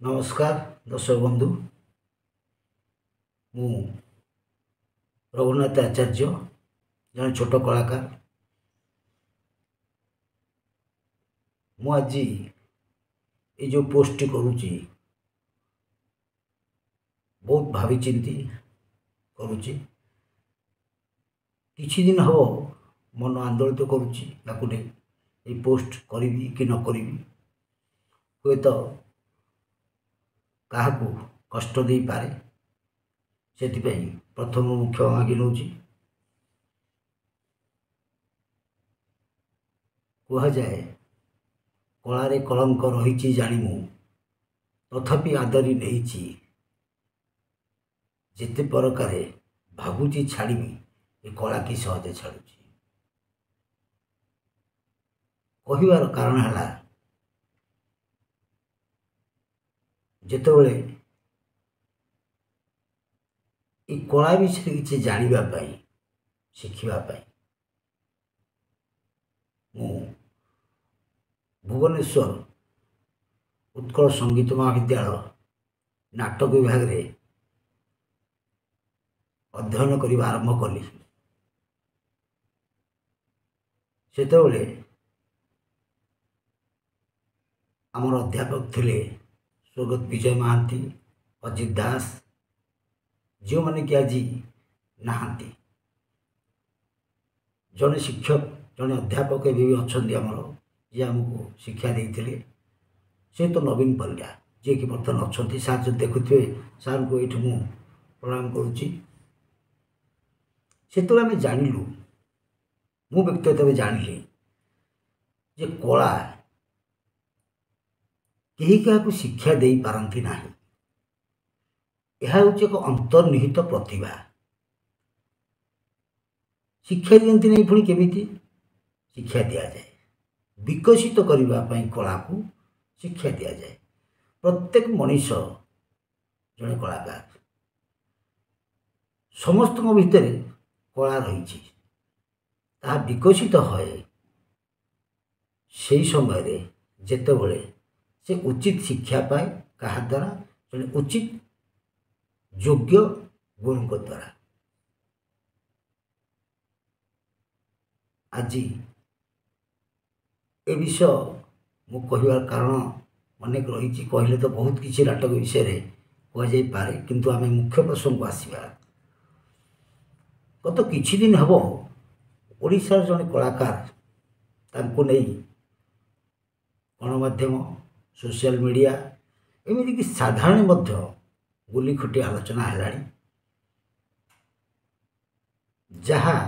नमस्कार दर्शक बंधु मु रघुनाथ आचार्य जन छोट कलाकार मु आज ये जो पोस्ट करुच्ची बहुत भावी चिंती करुच्ची किछि दिन हो मन आंदोलित करुच्ची ये पोस्ट करी कि न करी हुए तो क्या कष्ट दे पारे से प्रथम मुख्य मागी नौ कहुए कलारे कलंक रही जाणीमु तथापि आदरी नहीं जिते प्रकार भावुची छाड़बी ये कला की सहजे छाड़ुची कहबार कारण है जितेबले ये कला विषय किसी जानापी शिखापी मु भुवनेश्वर उत्कल संगीत महाविद्यालय नाटक विभाग रे अध्ययन करने आरंभ कली सेतेबले आमर अध्यापक थिले स्वर्गत विजय महांती अजित दास जो मैंने कि आज नहांती जड़े शिक्षक जड़े अध्यापक भी अच्छा आमर जी आमको शिक्षा देते से तो नवीन परिया जी कि बर्तमान अच्छा सार जो देखुए सार को ये मु प्रणाम करुच्ची से आम जानलु मु व्यक्तिगत जानिली जे कला कहीं क्या शिक्षा दे पारती ना यह हूँ एक अंतर्निहित प्रतिभा शिक्षा दिखती नहीं पुणी केमी शिक्षा दि जाए विकसित करने कला को शिक्षा दि जाए प्रत्येक मनीष जड़े कलाकार समस्त भितर कला रही विकसित है से समय जितेबले से उचित शिक्षा पाए क्या द्वारा जड़े उचित योग्य गुरु द्वारा आज ए विषय मु कहबार कारण अनेक रही कहले तो बहुत किसी नाटक विषय कहुपे किंतु आम मुख्य प्रसंग को आसवा गत किछि दिन हम ओडिशार जड़े कलाकार तांको नहीं गणमाध्यम सोशल मीडिया एमती कि साधारण गुली खुटी आलोचना है जहाँ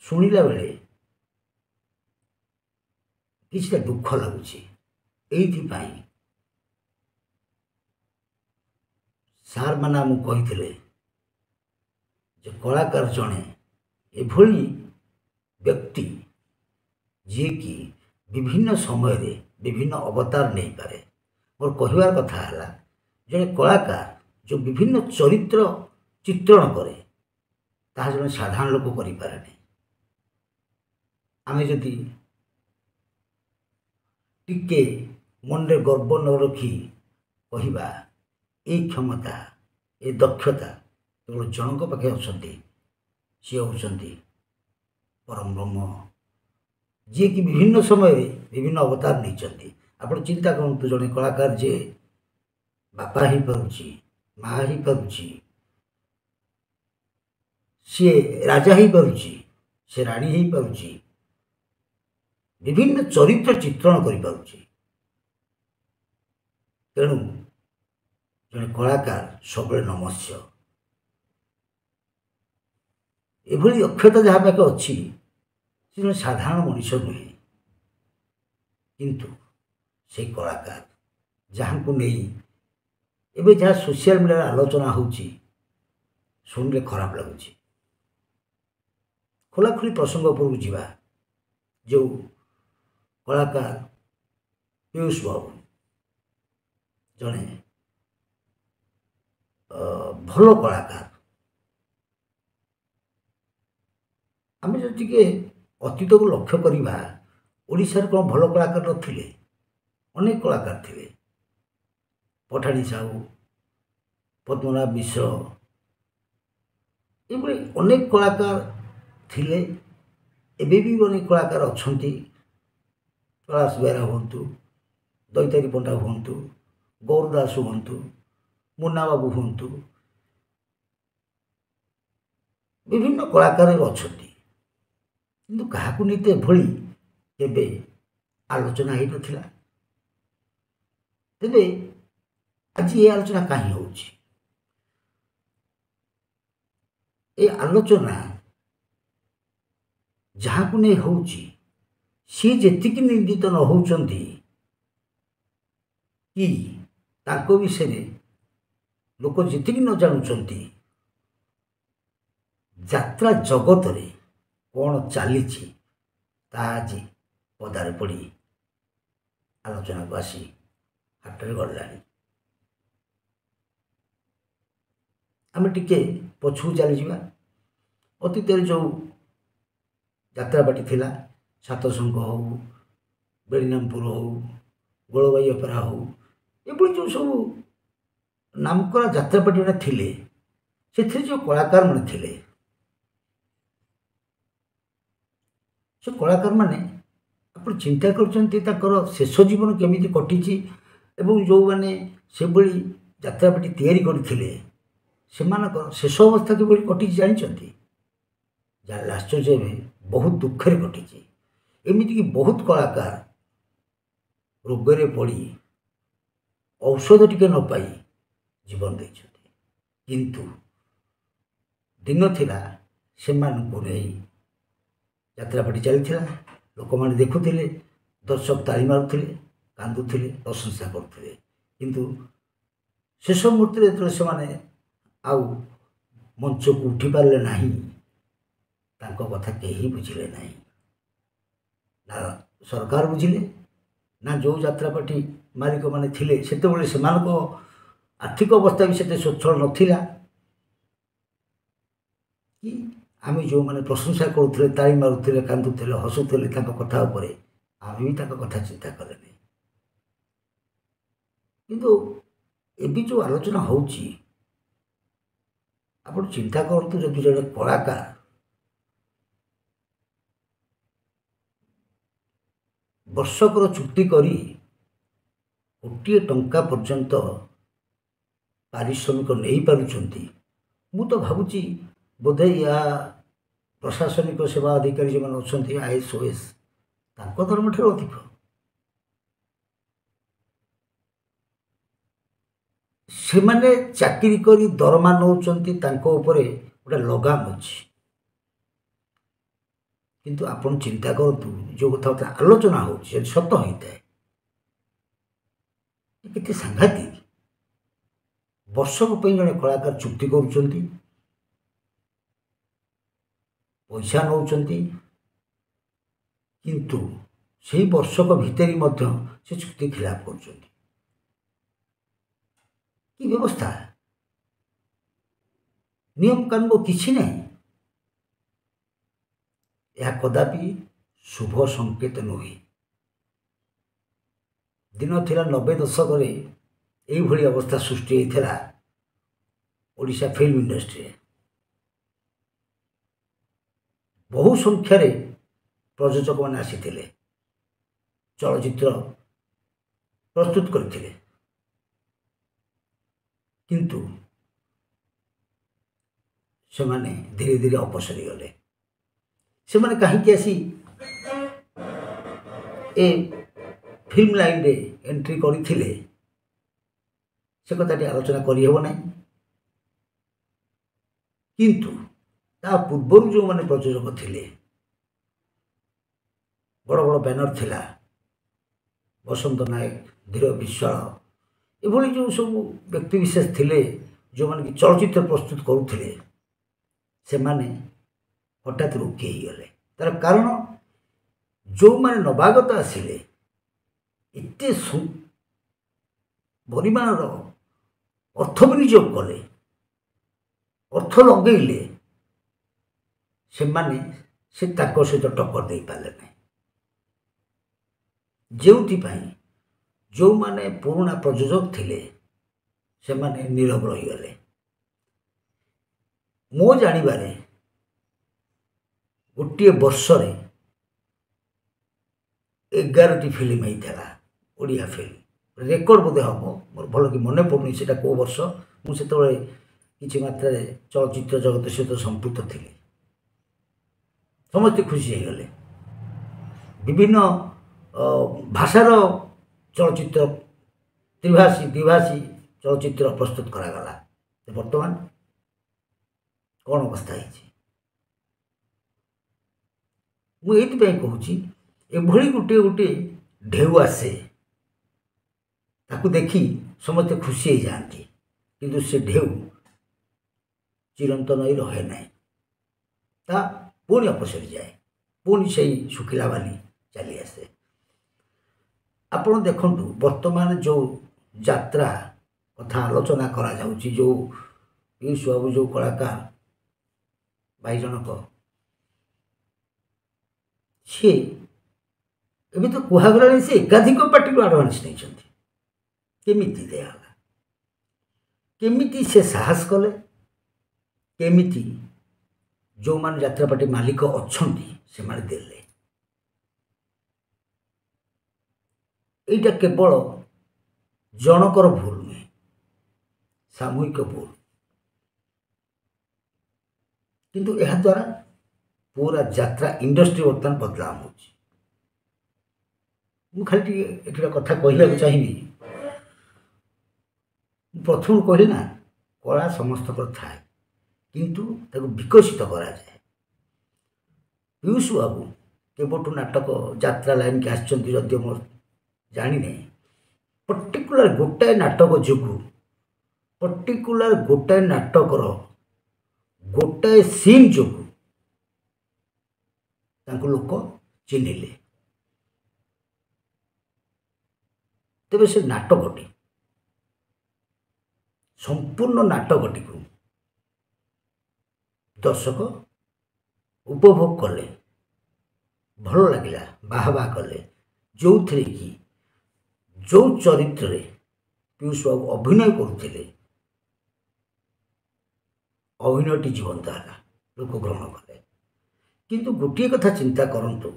शुणिला बेले किसी दुख लगुच सार मैंने आमको कही कलाकार जड़े एभली व्यक्ति जी कि विभिन्न समय रे विभिन्न अवतार नहीं पारे और कहबार कथा है जड़े कलाकार जो विभिन्न चरित्र चित्रण करे ताहा जड़े साधारण लोक करें आम जदि टिके मन रे गर्व न रखी कहवा ये क्षमता ये दक्षता केवल जनक पाखे अच्छा सी होती परम ब्रह्म जी कि विभिन्न समय विभिन्न अवतार नहीं आप चिंता करूँ जड़े कलाकार जे बापा ही पारुची माँ ही पारुची सी राजा ही पारुची से राणी ही पारुची विभिन्न चरित्र चित्रण करि पारुची तेणु जड़े कलाकार सब नमस्य एभली दक्षता जहाँ पाखे अच्छी से साधारण मनीष नुहे किंतु से कलाकार जहाँ को नहीं एबे जहाँ सोशल मीडिया आलोचना होची शुणिले खराब लगुच खोलाखोली प्रसंग उपरକୁ ଯିବା जो कलाकार पीयूष बाबू जड़े भल कलाकार आम जो अतीत को लक्ष्य करवा ओडिशार कौन भल कलाकार नथिले अनेक कलाकार थे ପଠାଣି ସାହୁ, ପଦ୍ମନାଭ ମିଶ୍ର ଏଭଳି ଅନେକ କଳାକାର ଥିଲେ। ଏବେ ବି ଅନେକ କଳାକାର ଅଛନ୍ତି। କୈଳାସ ବେହେରା ହୁଅନ୍ତୁ, ଦୈତାରୀ ପଣ୍ଡା ହୁଅନ୍ତୁ, ଗୌର ଦାସ ହୁଅନ୍ତୁ, ମୁନା ବାବୁ ହୁଅନ୍ତୁ, ବିଭିନ୍ନ କଳାକାର ଅଛନ୍ତି। କିନ୍ତୁ କାହାକୁ ନେଇ ତ ଏଭଳି କେବେ ଆଲୋଚନା ହେଇନଥିଲା। ତେବେ ଆଜି ଏ ଆଲୋଚନା କାହିଁ ହେଉଛି? ଏ ଆଲୋଚନା ଯାହାକୁ ନେଇ ହେଉଛି ସିଏ ଯେତିକି ନିନ୍ଦିତ ନ ହେଉଛନ୍ତି କି ତାଙ୍କ ବିଷୟରେ ଲୋକ ଯେତିକି ନ ଜାଣୁଛନ୍ତି, ଯାତ୍ରା ଜଗତରେ କ'ଣ ଚାଲିଛି ତାହା ଆଜି ପଦାରେ ପଡ଼ି ଆଲୋଚନାକୁ ଆସି ହାଟରେ ଗଡ଼ିଲାଣି। ଆମେ ଟିକେ ପଛକୁ ଚାଲିଯିବା। ଅତୀତରେ ଯେଉଁ ଯାତ୍ରାପାଟି ଥିଲା, ସାତଶଙ୍ଖ ହେଉ, ବେଣିନାମପୁର ହେଉ, ଗୋଳବାଇ ଅପେରା ହେଉ, ଏଭଳି ଯେଉଁ ସବୁ ନାମକରା ଯାତ୍ରାପାଟିମାନେ ଥିଲେ, ସେଥିରେ ଯେଉଁ କଳାକାରମାନେ ଥିଲେ, ସେ କଳାକାରମାନେ ଆପଣ ଚିନ୍ତା କରୁଛନ୍ତି ତାଙ୍କର ଶେଷ ଜୀବନ କେମିତି କଟିଛି ଏବଂ ଯେଉଁମାନେ ସେଭଳି ଯାତ୍ରାପାଟି ତିଆରି କରିଥିଲେ ସେମାନଙ୍କର ଶେଷ ଅବସ୍ଥା କିଭଳି କଟିଛି ଜାଣିଛନ୍ତି? ଜାଣିଲେ ଆଶ୍ଚର୍ଯ୍ୟ ହେବେ, ବହୁତ ଦୁଃଖରେ କଟିଛି। ଏମିତିକି ବହୁତ କଳାକାର ରୋଗରେ ପଡ଼ି ଔଷଧ ଟିକେ ନ ପାଇ ଜୀବନ ଦେଇଛନ୍ତି। କିନ୍ତୁ ଦିନ ଥିଲା ସେମାନଙ୍କୁ ନେଇ ଯାତ୍ରାପାଟି ଚାଲିଥିଲା, ଲୋକମାନେ ଦେଖୁଥିଲେ, ଦର୍ଶକ ତାଳି ମାରୁଥିଲେ, କାନ୍ଦୁଥିଲେ, ପ୍ରଶଂସା କରୁଥିଲେ। କିନ୍ତୁ ଶେଷ ମୁହୂର୍ତ୍ତରେ ଯେତେବେଳେ ସେମାନେ ଆଉ ମଞ୍ଚକୁ ଉଠିପାରିଲେ ନାହିଁ, ତାଙ୍କ କଥା କେହି ବୁଝିଲେ ନାହିଁ। ନା ସରକାର ବୁଝିଲେ, ନା ଯେଉଁ ଯାତ୍ରାପାଟି ମାଲିକମାନେ ଥିଲେ ସେତେବେଳେ ସେମାନଙ୍କ ଆର୍ଥିକ ଅବସ୍ଥା ବି ସେତେ ସ୍ୱଚ୍ଛଳ ନଥିଲା କି ଆମେ ଯେଉଁମାନେ ପ୍ରଶଂସା କରୁଥିଲେ, ତାଳି ମାରୁଥିଲେ, କାନ୍ଦୁଥିଲେ, ହସୁଥିଲେ ତାଙ୍କ କଥା ଉପରେ, ଆମେ ବି ତାଙ୍କ କଥା ଚିନ୍ତା କଲେନି। କିନ୍ତୁ ଏବେ ଯେଉଁ ଆଲୋଚନା ହେଉଛି, ଆପଣ ଚିନ୍ତା କରନ୍ତୁ, ଯଦି ଜଣେ କଳାକାର ବର୍ଷକର ଚୁକ୍ତି କରି କୋଟିଏ ଟଙ୍କା ପର୍ଯ୍ୟନ୍ତ ପାରିଶ୍ରମିକ ନେଇପାରୁଛନ୍ତି, ମୁଁ ତ ଭାବୁଛି ବୋଧେ ଏହା ପ୍ରଶାସନିକ ସେବା ଅଧିକାରୀ ଯେଉଁମାନେ ଅଛନ୍ତି, IAS, OAS, ତାଙ୍କ ଦରମାଠାରୁ ଅଧିକ। ସେମାନେ ଚାକିରି କରି ଦରମା ନେଉଛନ୍ତି, ତାଙ୍କ ଉପରେ ଗୋଟେ ଲଗାମ ଅଛି। କିନ୍ତୁ ଆପଣ ଚିନ୍ତା କରନ୍ତୁ, ଯେଉଁ କଥାବାର୍ତ୍ତା ଆଲୋଚନା ହେଉଛି ଯଦି ସତ ହୋଇଥାଏ, କେତେ ସାଂଘାତିକ। ବର୍ଷକ ପାଇଁ ଜଣେ କଳାକାର ଚୁକ୍ତି କରୁଛନ୍ତି, ପଇସା ନେଉଛନ୍ତି, କିନ୍ତୁ ସେହି ବର୍ଷକ ଭିତରେ ମଧ୍ୟ ସେ ଚୁକ୍ତି ଖିଲାପ କରୁଛନ୍ତି। କି ବ୍ୟବସ୍ଥା! ନିୟମ କାନୁନ କିଛି ନାହିଁ। ଏହା କଦାପି ଶୁଭ ସଂକେତ ନୁହେଁ। ଦିନ ଥିଲା 90 ଦଶକରେ ଏଇଭଳି ଅବସ୍ଥା ସୃଷ୍ଟି ହୋଇଥିଲା ଓଡ଼ିଶା ଫିଲ୍ମ ଇଣ୍ଡଷ୍ଟ୍ରିରେ। ବହୁ ସଂଖ୍ୟାରେ ପ୍ରଯୋଜକମାନେ ଆସିଥିଲେ, ଚଳଚ୍ଚିତ୍ର ପ୍ରସ୍ତୁତ କରିଥିଲେ, କିନ୍ତୁ ସେମାନେ ଧୀରେ ଧୀରେ ଅପସରି ଗଲେ। ସେମାନେ କାହିଁକି ଆସି ଏ ଫିଲ୍ମ ଲାଇନ୍ରେ ଏଣ୍ଟ୍ରି କରିଥିଲେ ସେ କଥାଟି ଆଲୋଚନା କରିହେବ ନାହିଁ। କିନ୍ତୁ ତା ପୂର୍ବରୁ ଯେଉଁମାନେ ପ୍ରଯୋଜକ ଥିଲେ, ବଡ଼ ବଡ଼ ବ୍ୟାନର ଥିଲା, ବସନ୍ତ ନାୟକ, ଧୀର ବିଶ୍ୱାଳ, ଏଭଳି ଯେଉଁ ସବୁ ବ୍ୟକ୍ତିବିଶେଷ ଥିଲେ ଯେଉଁମାନେ କି ଚଳଚ୍ଚିତ୍ର ପ୍ରସ୍ତୁତ କରୁଥିଲେ, ସେମାନେ ହଠାତ୍ ରୋକି ହେଇଗଲେ। ତାର କାରଣ ଯେଉଁମାନେ ନବାଗତ ଆସିଲେ ଏତେ ପରିମାଣର ଅର୍ଥ ବିନିଯୋଗ କଲେ, ଅର୍ଥ ଲଗେଇଲେ, ସେମାନେ ସେ ତାଙ୍କ ସହିତ ଟକ୍କର ଦେଇପାରିଲେ ନାହିଁ। ଯେଉଁଥିପାଇଁ ଯେଉଁମାନେ ପୁରୁଣା ପ୍ରଯୋଜକ ଥିଲେ ସେମାନେ ନୀରବ ରହିଗଲେ। ମୋ ଜାଣିବାରେ ଗୋଟିଏ ବର୍ଷରେ 11ଟି ଫିଲ୍ମ ହେଇଥିଲା, ଓଡ଼ିଆ ଫିଲ୍ମ। ରେକର୍ଡ ବୋଧେ ହେବ, ମୋର ଭଲ କି ମନେ ପଡ଼ୁନି ସେଇଟା କେଉଁ ବର୍ଷ। ମୁଁ ସେତେବେଳେ କିଛି ମାତ୍ରାରେ ଚଳଚ୍ଚିତ୍ର ଜଗତ ସହିତ ସମ୍ପୃକ୍ତ ଥିଲି। ସମସ୍ତେ ଖୁସି ହେଇଗଲେ। ବିଭିନ୍ନ ଭାଷାର ଚଳଚ୍ଚିତ୍ର, ତ୍ରିଭାଷୀ ଦ୍ୱିଭାଷୀ ଚଳଚ୍ଚିତ୍ର ପ୍ରସ୍ତୁତ କରାଗଲା। ବର୍ତ୍ତମାନ କ'ଣ ଅବସ୍ଥା ହେଇଛି? ମୁଁ ଏଇଥିପାଇଁ କହୁଛି, ଏଭଳି ଗୋଟିଏ ଗୋଟିଏ ଢେଉ ଆସେ, ତାକୁ ଦେଖି ସମସ୍ତେ ଖୁସି ହେଇଯାଆନ୍ତି, କିନ୍ତୁ ସେ ଢେଉ ଚିରନ୍ତନ ହୋଇ ରହେ ନାହିଁ। ତା ପୁଣି ଅପସରି ଯାଏ, ପୁଣି ସେଇ ଶୁଖିଲା ବାଲି ଚାଲି ଆସେ। ଆପଣ ଦେଖନ୍ତୁ, ବର୍ତ୍ତମାନ ଯେଉଁ ଯାତ୍ରା କଥା ଆଲୋଚନା କରାଯାଉଛି, ଯେଉଁ ପିୟୁଷ ବାବୁ, ଯେଉଁ କଳାକାର ଭାଇ ଜଣକ, ସିଏ ଏବେ ତ କୁହାଗଲାଣି ସେ ଏକାଧିକ ପାର୍ଟିରୁ ଆଡ଼ଭାନ୍ସ ନେଇଛନ୍ତି। କେମିତି ଦିଆହେଲା? କେମିତି ସେ ସାହସ କଲେ? କେମିତି ଯେଉଁମାନେ ଯାତ୍ରା ପାର୍ଟି ମାଲିକ ଅଛନ୍ତି ସେମାନେ ଦେଲେ? ଏଇଟା କେବଳ ଜଣକର ଭୁଲ ନୁହେଁ, ସାମୂହିକ ଭୁଲ। କିନ୍ତୁ ଏହାଦ୍ୱାରା ପୁରା ଯାତ୍ରା ଇଣ୍ଡଷ୍ଟ୍ରି ବର୍ତ୍ତମାନ ବଦନାମ ହେଉଛି। ମୁଁ ଖାଲି ଟିକେ ଏଠିର କଥା କହିବାକୁ ଚାହିଁବି। ମୁଁ ପ୍ରଥମରୁ କହିଲି ନା, କଳା ସମସ୍ତଙ୍କର ଥାଏ, କିନ୍ତୁ ତାକୁ ବିକଶିତ କରାଯାଏ। ପିୟୁଷ ବାବୁ କେବଠୁ ନାଟକ ଯାତ୍ରା ଲାଇନ୍କି ଆସିଛନ୍ତି ଯଦିଓ ମୋର ଜାଣିନାହିଁ, ପର୍ଟିକୁଲାର ଗୋଟାଏ ନାଟକ ଯୋଗୁଁ, ପର୍ଟିକୁଲାର ଗୋଟାଏ ନାଟକର ଗୋଟାଏ ସିନ୍ ଯୋଗୁଁ ତାଙ୍କୁ ଲୋକ ଚିହ୍ନିଲେ। ତେବେ ସେ ନାଟକଟି, ସମ୍ପୂର୍ଣ୍ଣ ନାଟକଟିକୁ ଦର୍ଶକ ଉପଭୋଗ କଲେ, ଭଲ ଲାଗିଲା, ବାହା କଲେ। ଯେଉଁଥିରେ କି ଯେଉଁ ଚରିତ୍ରରେ ପିୟୁଷ ବାବୁ ଅଭିନୟ କରୁଥିଲେ, ଅଭିନୟଟି ଜୀବନ୍ତ ହେଲା, ଲୋକ ଗ୍ରହଣ କଲେ। କିନ୍ତୁ ଗୋଟିଏ କଥା ଚିନ୍ତା କରନ୍ତୁ,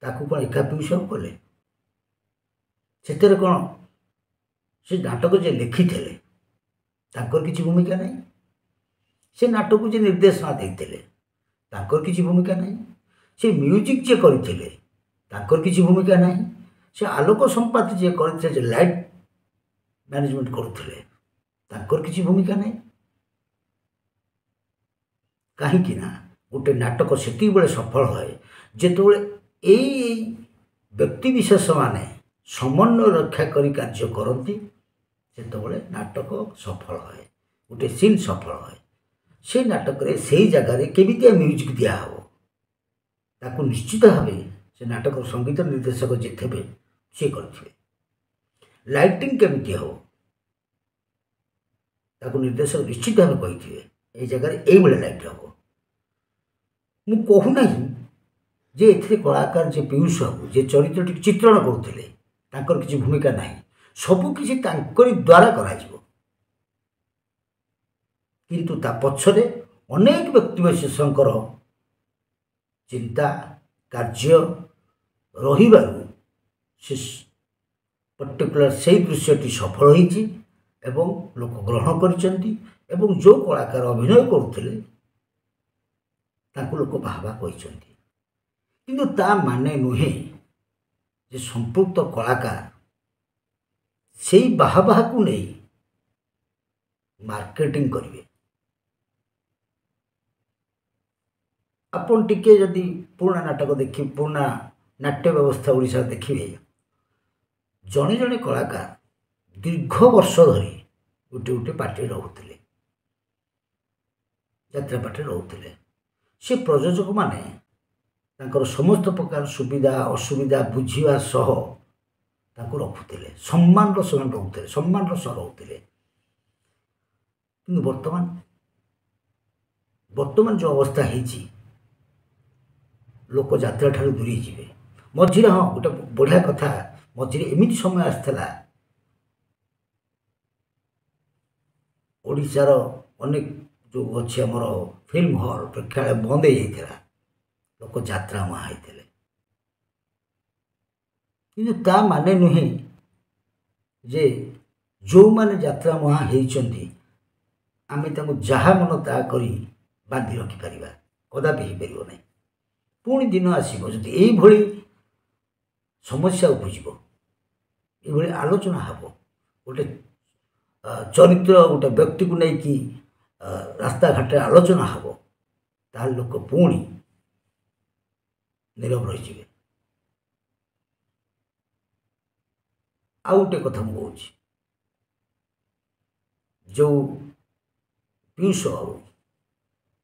ତାକୁ କ'ଣ ଏକା ପିୟୁଷ ବାବୁ କଲେ? ସେଥିରେ କ'ଣ ସେ ନାଟକ ଯେ ଲେଖିଥିଲେ ତାଙ୍କର କିଛି ଭୂମିକା ନାହିଁ? ସେ ନାଟକକୁ ଯେ ନିର୍ଦ୍ଦେଶନା ଦେଇଥିଲେ ତାଙ୍କର କିଛି ଭୂମିକା ନାହିଁ? ସେ ମ୍ୟୁଜିକ୍ ଯିଏ କରିଥିଲେ ତାଙ୍କର କିଛି ଭୂମିକା ନାହିଁ? ସେ ଆଲୋକ ସମ୍ପାତ ଯିଏ କରିଥିଲେ, ଯେ ଲାଇଟ୍ ମ୍ୟାନେଜମେଣ୍ଟ କରୁଥିଲେ, ତାଙ୍କର କିଛି ଭୂମିକା ନାହିଁ? କାହିଁକି ନା ଗୋଟେ ନାଟକ ସେତିକିବେଳେ ସଫଳ ହୁଏ ଯେତେବେଳେ ଏଇ ବ୍ୟକ୍ତିବିଶେଷମାନେ ସମନ୍ୱୟ ରକ୍ଷା କରି କାର୍ଯ୍ୟ କରନ୍ତି, ସେତେବେଳେ ନାଟକ ସଫଳ ହୁଏ, ଗୋଟେ ସିନ୍ ସଫଳ ହୁଏ। ସେଇ ନାଟକରେ ସେଇ ଜାଗାରେ କେମିତିଆ ମ୍ୟୁଜିକ୍ ଦିଆହେବ, ତାକୁ ନିଶ୍ଚିତ ଭାବେ ସେ ନାଟକର ସଙ୍ଗୀତ ନିର୍ଦ୍ଦେଶକ ଯିଏ ଥିବେ ସିଏ କରିଥିବେ। ଲାଇଟିଂ କେମିତି ହେବ, ତାକୁ ନିର୍ଦ୍ଦେଶକ ନିଶ୍ଚିତ ଭାବେ କହିଥିବେ ଏଇ ଜାଗାରେ ଏଇଭଳିଆ ଲାଇଟ୍ ହେବ। ମୁଁ କହୁନାହିଁ ଯେ ଏଥିରେ କଳାକାର ଯେ ପିୟୁଷ ବାବୁ ଯେ ଚରିତ୍ରଟିକୁ ଚିତ୍ରଣ କରୁଥିଲେ ତାଙ୍କର କିଛି ଭୂମିକା ନାହିଁ, ସବୁକିଛି ତାଙ୍କରି ଦ୍ୱାରା କରାଯିବ। କିନ୍ତୁ ତା ପଛରେ ଅନେକ ବ୍ୟକ୍ତିବିଶେଷଙ୍କର ଚିନ୍ତା କାର୍ଯ୍ୟ ରହିବାରୁ ସେ ପର୍ଟିକୁଲାର ସେଇ ଦୃଶ୍ୟଟି ସଫଳ ହୋଇଛି ଏବଂ ଲୋକ ଗ୍ରହଣ କରିଛନ୍ତି। ଏବଂ ଯେଉଁ କଳାକାର ଅଭିନୟ କରୁଥିଲେ ତାଙ୍କୁ ଲୋକ ବାହା କହିଛନ୍ତି। କିନ୍ତୁ ତା ମାନେ ନୁହେଁ ଯେ ସମ୍ପୃକ୍ତ କଳାକାର ସେଇ ବାହାକୁ ନେଇ ମାର୍କେଟିଂ କରିବେ। ଆପଣ ଟିକେ ଯଦି ପୁରୁଣା ନାଟକ ଦେଖି, ପୁରୁଣା ନାଟ୍ୟ ବ୍ୟବସ୍ଥା ଓଡ଼ିଶାରେ ଦେଖିବେ, ଜଣେ ଜଣେ କଳାକାର ଦୀର୍ଘ ବର୍ଷ ଧରି ଗୋଟିଏ ଗୋଟିଏ ପାର୍ଟିରେ ରହୁଥିଲେ, ଯାତ୍ରା ପାର୍ଟିରେ ରହୁଥିଲେ। ସେ ପ୍ରଯୋଜକମାନେ ତାଙ୍କର ସମସ୍ତ ପ୍ରକାର ସୁବିଧା ଅସୁବିଧା ବୁଝିବା ସହ ତାଙ୍କୁ ରଖୁଥିଲେ, ସମ୍ମାନର ସେମାନେ ରହୁଥିଲେ, ସମ୍ମାନର ସହ ରହୁଥିଲେ। କିନ୍ତୁ ବର୍ତ୍ତମାନ ଯେଉଁ ଅବସ୍ଥା ହେଇଛି, ଲୋକ ଯାତ୍ରା ଠାରୁ ଦୂରେଇ ଯିବେ। ମଝିରେ ହଁ ଗୋଟେ ବଢ଼ିଆ କଥା, ମଝିରେ ଏମିତି ସମୟ ଆସିଥିଲା ଓଡ଼ିଶାର ଅନେକ ଯେଉଁ ଅଛି ଆମର ଫିଲ୍ମ ହଲ୍ ପ୍ରେକ୍ଷାଳୟ ବନ୍ଦ ହେଇଯାଇଥିଲା, ଲୋକ ଯାତ୍ରା ମୁହାଁ ହେଇଥିଲେ। କିନ୍ତୁ ତା ମାନେ ନୁହେଁ ଯେ ଯେଉଁମାନେ ଯାତ୍ରା ମୁହାଁ ହେଇଛନ୍ତି ଆମେ ତାଙ୍କୁ ଯାହା ମନ ତାହା କରି ବାନ୍ଧି ରଖିପାରିବା, କଦାପି ହେଇପାରିବ ନାହିଁ। ପୁଣି ଦିନ ଆସିବ ଯଦି ଏଇଭଳି ସମସ୍ୟା ଉପୁଜିବ, ଏଭଳି ଆଲୋଚନା ହେବ, ଗୋଟେ ଚରିତ୍ର ଗୋଟେ ବ୍ୟକ୍ତିକୁ ନେଇକି ରାସ୍ତାଘାଟରେ ଆଲୋଚନା ହେବ, ତାହେଲେ ଲୋକ ପୁଣି ନୀରବ ରହିଯିବେ। ଆଉ ଗୋଟେ କଥା ମୁଁ କହୁଛି, ଯେଉଁ ପିୟୁଷ ବାବୁ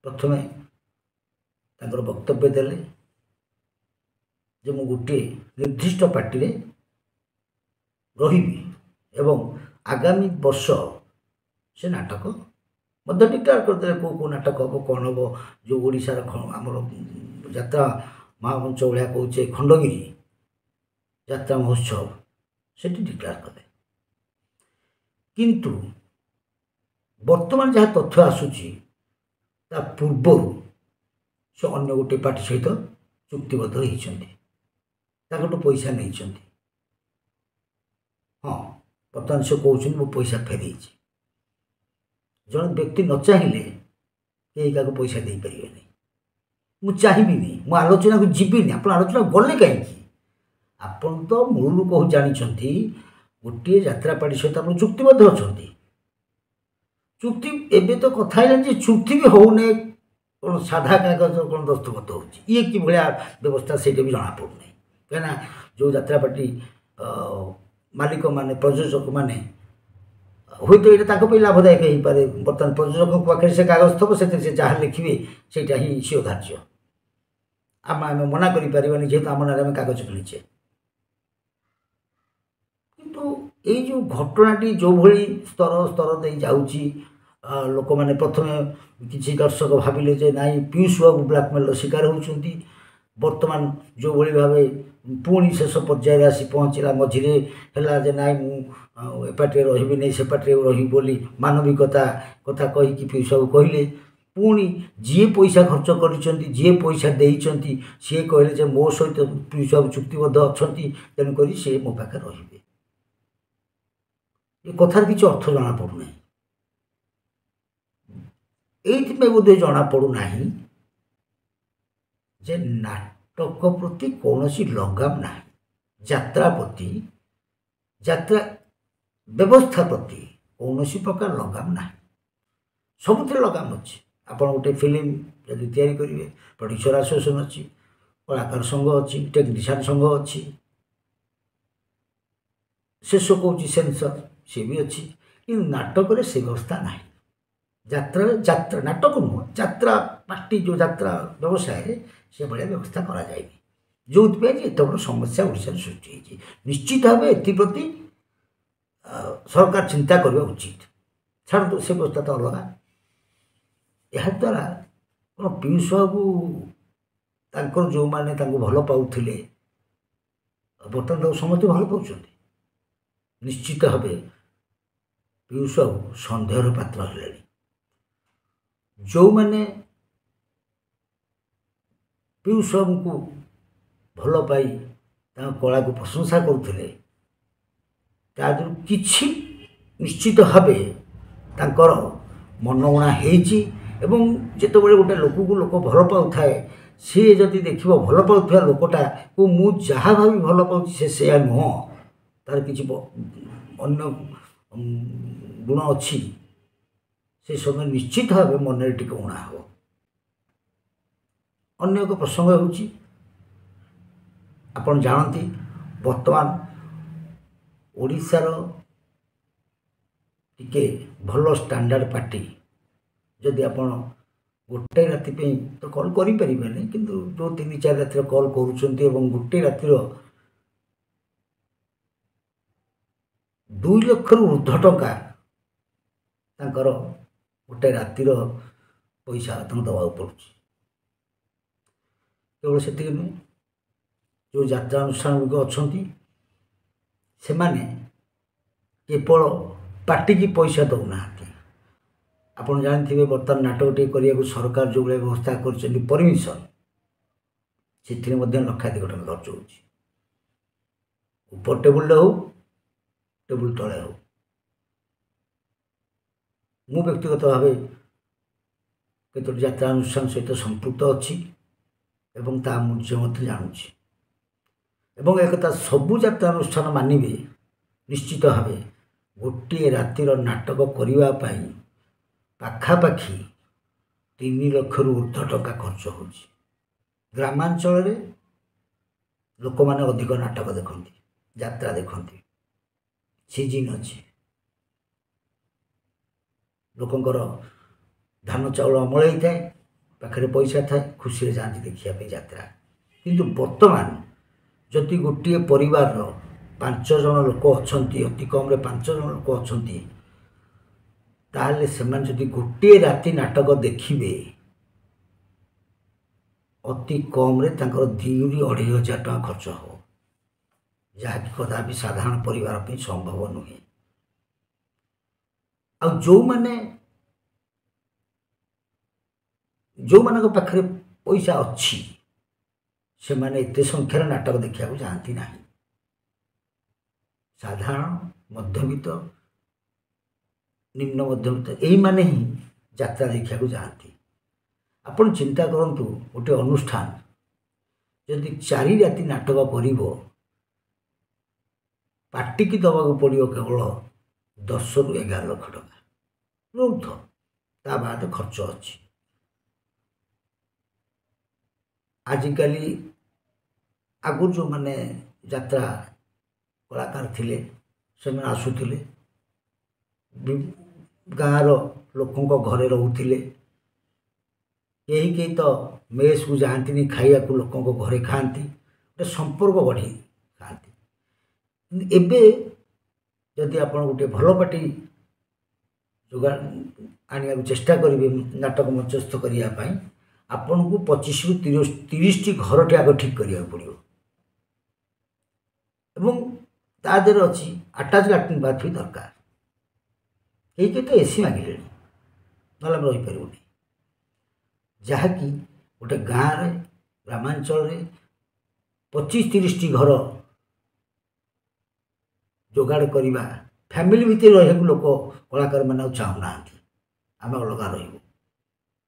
ପ୍ରଥମେ ତାଙ୍କର ବକ୍ତବ୍ୟ ଦେଲେ ଯେ ମୁଁ ଗୋଟିଏ ନିର୍ଦ୍ଦିଷ୍ଟ ପାର୍ଟିରେ ରହିବି ଏବଂ ଆଗାମୀ ବର୍ଷ ସେ ନାଟକ ମଧ୍ୟ ଡିକ୍ଲେୟାର କରିଦେଲେ କେଉଁ କେଉଁ ନାଟକ ହେବ, କ'ଣ ହେବ। ଯେଉଁ ଓଡ଼ିଶାର ଆମର ଯାତ୍ରା ମହାମଞ୍ଚ ଭଳିଆ କହୁଛେ ଖଣ୍ଡଗିରି ଯାତ୍ରା ମହୋତ୍ସବ, ସେଠି ଡିକ୍ଲେୟାର କଲେ। କିନ୍ତୁ ବର୍ତ୍ତମାନ ଯାହା ତଥ୍ୟ ଆସୁଛି ତା ପୂର୍ବରୁ ସେ ଅନ୍ୟ ଗୋଟିଏ ପାର୍ଟି ସହିତ ଚୁକ୍ତିବଦ୍ଧ ହେଇଛନ୍ତି, ତାଙ୍କଠୁ ପଇସା ନେଇଛନ୍ତି। ହଁ, ବର୍ତ୍ତମାନ ସେ କହୁଛନ୍ତି ମୁଁ ପଇସା ଫେରେଇଛି। ଜଣେ ବ୍ୟକ୍ତି ନ ଚାହିଁଲେ କେହି କାହାକୁ ପଇସା ଦେଇପାରିବେନି। ମୁଁ ଚାହିଁବିନି, ମୁଁ ଆଲୋଚନାକୁ ଯିବିନି। ଆପଣ ଆଲୋଚନା ଗଲେ କାହିଁକି? ଆପଣ ତ ମୂଳରୁ କହୁ ଜାଣିଛନ୍ତି ଗୋଟିଏ ଯାତ୍ରା ପାର୍ଟି ସହିତ ଆପଣ ଚୁକ୍ତିବଦ୍ଧ ଅଛନ୍ତି। ଚୁକ୍ତି ଏବେ ତ କଥା ହେଲାଣି ଯେ ଚୁକ୍ତି ବି ହେଉନି, କ'ଣ ସାଧା କାଗଜ କ'ଣ ଦସ୍ତଖତ ହେଉଛି। ଇଏ କିଭଳିଆ ବ୍ୟବସ୍ଥା ସେଇଟା ବି ଜଣାପଡ଼ୁନାହିଁ। କାହିଁକିନା ଯେଉଁ ଯାତ୍ରା ପାର୍ଟି ମାଲିକମାନେ ପ୍ରଯୋଜକମାନେ ହୁଏତ ଏଇଟା ତାଙ୍କ ପାଇଁ ଲାଭଦାୟକ ହେଇପାରେ। ବର୍ତ୍ତମାନ ପ୍ରଯୋଜକଙ୍କ ପାଖରେ ସେ କାଗଜ ଥିବ, ସେଥିରେ ସେ ଯାହା ଲେଖିବେ ସେଇଟା ହିଁ ସିଓ ଧାର୍ଯ୍ୟ। ଆମେ ମନା କରିପାରିବାନି ଯେହେତୁ ଆମ ନାଁରେ ଆମେ କାଗଜ କିଣିଛେ। କିନ୍ତୁ ଏଇ ଯେଉଁ ଘଟଣାଟି ଯେଉଁଭଳି ସ୍ତର ଦେଇ ଯାଉଛି, ଲୋକମାନେ ପ୍ରଥମେ କିଛି ଦର୍ଶକ ଭାବିଲେ ଯେ ନାଇଁ ପିୟୁଷ ବାବୁ ବ୍ଲାକମେଲର ଶିକାର ହେଉଛନ୍ତି। ବର୍ତ୍ତମାନ ଯେଉଁଭଳି ଭାବେ ପୁଣି ଶେଷ ପର୍ଯ୍ୟାୟରେ ଆସି ପହଞ୍ଚିଲା, ମଝିରେ ହେଲା ଯେ ନାଇଁ ମୁଁ ଏ ପାର୍ଟିରେ ରହିବି ନାହିଁ, ସେ ପାର୍ଟିରେ ରହିବି ବୋଲି ମାନବିକତା କଥା କହିକି ପିୟୁଷ ବାବୁ କହିଲେ। ପୁଣି ଯିଏ ପଇସା ଖର୍ଚ୍ଚ କରିଛନ୍ତି, ଯିଏ ପଇସା ଦେଇଛନ୍ତି, ସିଏ କହିଲେ ଯେ ମୋ ସହିତ ପିୟୁଷ ବାବୁ ଚୁକ୍ତିବଦ୍ଧ ଅଛନ୍ତି, ତେଣୁକରି ସିଏ ମୋ ପାଖରେ ରହିବେ। ଏ କଥାର କିଛି ଅର୍ଥ ଜଣାପଡ଼ୁନାହିଁ। ଏଇଥିପାଇଁ ବୋଧେ ଜଣାପଡ଼ୁନାହିଁ ଯେ ନାଟକ ପ୍ରତି କୌଣସି ଲଗାମ ନାହିଁ, ଯାତ୍ରା ପ୍ରତି, ଯାତ୍ରା ବ୍ୟବସ୍ଥା ପ୍ରତି କୌଣସି ପ୍ରକାର ଲଗାମ ନାହିଁ। ସବୁଥିରେ ଲଗାମ ଅଛି। ଆପଣ ଗୋଟେ ଫିଲ୍ମ ଯଦି ତିଆରି କରିବେ, ପ୍ରଡ୍ୟୁସର ଆସୋସିଏସନ୍ ଅଛି, କଳାକାର ସଂଘ ଅଛି, ଟେକ୍ନିସିଆନ୍ ସଂଘ ଅଛି, ଶେଷ କହୁଛି ସେନ୍ସର ସିଏ ବି ଅଛି। କିନ୍ତୁ ନାଟକରେ ସେ ବ୍ୟବସ୍ଥା ନାହିଁ। ଯାତ୍ରା ନାଟକ ନୁହଁ, ଯାତ୍ରା ପାର୍ଟି ଯେଉଁ ଯାତ୍ରା ବ୍ୟବସାୟରେ ସେଭଳିଆ ବ୍ୟବସ୍ଥା କରାଯାଇନି, ଯେଉଁଥିପାଇଁ ଏତେ ବଡ଼ ସମସ୍ୟା ଓଡ଼ିଶାରେ ସୃଷ୍ଟି ହେଇଛି। ନିଶ୍ଚିତ ଭାବେ ଏଥିପ୍ରତି ସରକାର ଚିନ୍ତା କରିବା ଉଚିତ। ଛାଡ଼ନ୍ତୁ, ସେ ବ୍ୟବସ୍ଥା ତ ଅଲଗା। ଏହାଦ୍ୱାରା କ'ଣ ପିୟୁଷ ବାବୁ ତାଙ୍କର ଯେଉଁମାନେ ତାଙ୍କୁ ଭଲ ପାଉଥିଲେ, ବର୍ତ୍ତମାନ ତାକୁ ସମସ୍ତେ ଭଲ ପାଉଛନ୍ତି। ନିଶ୍ଚିତ ଭାବେ ପିୟୁଷ ବାବୁ ସନ୍ଦେହର ପାତ୍ର ହେଲେଣି। ଯେଉଁମାନେ ପିୟୁଷ ବାବୁଙ୍କୁ ଭଲ ପାଇ ତାଙ୍କ କଳାକୁ ପ୍ରଶଂସା କରୁଥିଲେ, ତା ଦେହରୁ କିଛି ନିଶ୍ଚିତ ଭାବେ ତାଙ୍କର ମନଗଣା ହେଇଛି। ଏବଂ ଯେତେବେଳେ ଗୋଟେ ଲୋକକୁ ଲୋକ ଭଲ ପାଉଥାଏ, ସିଏ ଯଦି ଦେଖିବ ଭଲ ପାଉଥିବା ଲୋକଟାକୁ ମୁଁ ଯାହା ଭାବି ଭଲ ପାଉଛି ସେ ସେୟା ନୁହଁ, ତାର କିଛି ଅନ୍ୟ ଗୁଣ ଅଛି, ସେ ସମୟ ନିଶ୍ଚିତ ଭାବେ ମନରେ ଟିକେ ଉଣା ହେବ। ଅନ୍ୟ ଏକ ପ୍ରସଙ୍ଗ ହେଉଛି, ଆପଣ ଜାଣନ୍ତି ବର୍ତ୍ତମାନ ଓଡ଼ିଶାର ଟିକେ ଭଲ ଷ୍ଟାଣ୍ଡାର୍ଡ଼ ପାର୍ଟି ଯଦି ଆପଣ ଗୋଟେ ରାତି ପାଇଁ ତ କଲ୍ କରିପାରିବେନି, କିନ୍ତୁ ଯେଉଁ 3-4 ରାତିରେ କଲ୍ କରୁଛନ୍ତି ଏବଂ ଗୋଟେ ରାତିର 2 ଲକ୍ଷରୁ ଉର୍ଦ୍ଧ୍ୱ ଟଙ୍କା ତାଙ୍କର ଗୋଟେ ରାତିର ପଇସା ତାଙ୍କୁ ଦେବାକୁ ପଡ଼ୁଛି। କେବଳ ସେତିକି ନୁହେଁ, ଯେଉଁ ଯାତ୍ରା ଅନୁଷ୍ଠାନ ଗୁଡ଼ିକ ଅଛନ୍ତି ସେମାନେ କେବଳ ପାର୍ଟିକି ପଇସା ଦେଉନାହାନ୍ତି, ଆପଣ ଜାଣିଥିବେ ବର୍ତ୍ତମାନ ନାଟକଟିଏ କରିବାକୁ ସରକାର ଯେଉଁଭଳିଆ ବ୍ୟବସ୍ଥା କରିଛନ୍ତି ପରମିଶନ, ସେଥିରେ ମଧ୍ୟ ଲକ୍ଷାଧିକ ଟଙ୍କା ଖର୍ଚ୍ଚ ହେଉଛି। ଉପର ଟେବୁଲରେ ହେଉ ଟେବୁଲ ତଳେ ହେଉ। ମୁଁ ବ୍ୟକ୍ତିଗତ ଭାବେ କେତୋଟି ଯାତ୍ରା ଅନୁଷ୍ଠାନ ସହିତ ସମ୍ପୃକ୍ତ ଅଛି ଏବଂ ତା ମୂଲ୍ୟ ମଧ୍ୟ ଜାଣୁଛି। ଏବଂ ଏକଥା ସବୁ ଯାତ୍ରା ଅନୁଷ୍ଠାନ ମାନିବେ ନିଶ୍ଚିତ ଭାବେ ଗୋଟିଏ ରାତିର ନାଟକ କରିବା ପାଇଁ ପାଖାପାଖି 3 ଲକ୍ଷରୁ ଉର୍ଦ୍ଧ୍ୱ ଟଙ୍କା ଖର୍ଚ୍ଚ ହେଉଛି। ଗ୍ରାମାଞ୍ଚଳରେ ଲୋକମାନେ ଅଧିକ ନାଟକ ଦେଖନ୍ତି, ଯାତ୍ରା ଦେଖନ୍ତି। ସିଜିନ୍ ଅଛି, ଲୋକଙ୍କର ଧାନ ଚାଉଳ ଅମଳ ହେଇଥାଏ, ପାଖରେ ପଇସା ଥାଏ, ଖୁସିରେ ଯାଆନ୍ତି ଦେଖିବା ପାଇଁ ଯାତ୍ରା। କିନ୍ତୁ ବର୍ତ୍ତମାନ ଯଦି ଗୋଟିଏ ପରିବାରର 5 ଜଣ ଲୋକ ଅଛନ୍ତି, ଅତି କମ୍ରେ 5 ଜଣ ଲୋକ ଅଛନ୍ତି, ତାହେଲେ ସେମାନେ ଯଦି ଗୋଟିଏ ରାତି ନାଟକ ଦେଖିବେ ଅତି କମ୍ରେ ତାଙ୍କର 2,000 ରୁ 2,500 ଟଙ୍କା ଖର୍ଚ୍ଚ ହେବ, ଯାହାକି କଦାପି ସାଧାରଣ ପରିବାର ପାଇଁ ସମ୍ଭବ ନୁହେଁ। ଆଉ ଯେଉଁମାନଙ୍କ ପାଖରେ ପଇସା ଅଛି ସେମାନେ ଏତେ ସଂଖ୍ୟାରେ ନାଟକ ଦେଖିବାକୁ ଯାଆନ୍ତି ନାହିଁ। ସାଧାରଣ ମଧ୍ୟବିତ୍ତ, ନିମ୍ନ ମଧ୍ୟବିତ୍ତ ଏଇମାନେ ହିଁ ଯାତ୍ରା ଦେଖିବାକୁ ଯାଆନ୍ତି। ଆପଣ ଚିନ୍ତା କରନ୍ତୁ, ଗୋଟିଏ ଅନୁଷ୍ଠାନ ଯଦି 4 ରାତି ନାଟକ କରିବ, ପାର୍ଟିକି ଦେବାକୁ ପଡ଼ିବ କେବଳ 10 ରୁ 11 ଲକ୍ଷ ଟଙ୍କା ରହୁଥ, ତା ବାଦ ଖର୍ଚ୍ଚ ଅଛି। ଆଜିକାଲି ଆଗରୁ ଯେଉଁମାନେ ଯାତ୍ରା କଳାକାର ଥିଲେ ସେମାନେ ଆସୁଥିଲେ, ଗାଁର ଲୋକଙ୍କ ଘରେ ରହୁଥିଲେ, କେହି ତ ମେସ୍କୁ ଯାଆନ୍ତିନି, ଖାଇବାକୁ ଲୋକଙ୍କ ଘରେ ଖାଆନ୍ତି, ଗୋଟେ ସମ୍ପର୍କ ବଢ଼ି ଖାଆନ୍ତି। କିନ୍ତୁ ଏବେ ଯଦି ଆପଣ ଗୋଟିଏ ଭଲ ପାର୍ଟି ଯୋଗାଡ଼ ଆଣିବାକୁ ଚେଷ୍ଟା କରିବେ ନାଟକ ମଞ୍ଚସ୍ଥ କରିବା ପାଇଁ, ଆପଣଙ୍କୁ 25 ରୁ 30ଟି ଘରଟି ଆଗ ଠିକ୍ କରିବାକୁ ପଡ଼ିବ। ଏବଂ ତା ଦେହରେ ଅଛି ଆଟାଚ୍ ଲାଟ୍ରିନ୍ ବାଥ୍ ବି ଦରକାର। କେହି ତ ଏସି ମାଗିଲେଣି, ନହେଲେ ଆମେ ରହିପାରିବୁନି। ଯାହାକି ଗୋଟେ ଗାଁରେ ଗ୍ରାମାଞ୍ଚଳରେ 25-30ଟି ଘର ଯୋଗାଡ଼ କରିବା, ଫ୍ୟାମିଲି ଭିତରେ ରହିବାକୁ ଲୋକ କଳାକାରମାନେ ଆଉ ଚାହୁଁନାହାନ୍ତି। ଆମେ ଅଲଗା ରହିବୁ,